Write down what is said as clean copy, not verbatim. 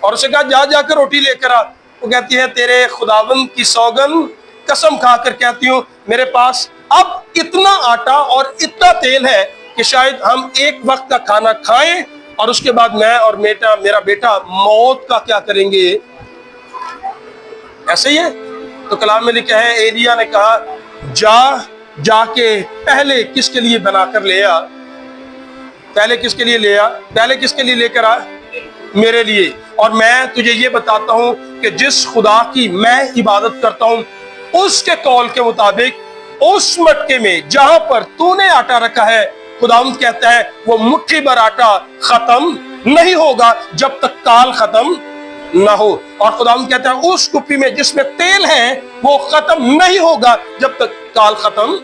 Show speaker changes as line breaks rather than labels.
اور اسے کہا جا جا کر روٹی لے کر آ. وہ کہتی ہے تیرے خداوند کی سوگن قسم کھا کر کہتی ہوں میرے پاس اب اتنا آٹا اور اتنا تیل ہے کہ شاید ہم ایک وقت کا کھانا کھائیں اور اس کے بعد میں اور میرا بیٹا موت کا کیا کریں گے. ایسے ہی ہے. تو کلام میں لکھا ہے ایلیا نے کہا جا کے پہلے کس کے لیے بنا کر لے آ. پہلے کس کے لیے لے آ؟ پہلے کس کے لیے لے کر آ؟ میرے لیے. اور میں تجھے یہ بتاتا ہوں کہ جس خدا کی میں عبادت کرتا ہوں اس کے قول کے مطابق اس مٹکے میں جہاں پر تو نے آٹا رکھا ہے خداوند کہتا ہے وہ مٹھی بھر آٹا ختم نہیں ہوگا جب تک کال ختم نہ ہو. اور خداوند کہتا ہے اس کپی میں جس میں تیل ہے وہ ختم نہیں ہوگا جب تک کال ختم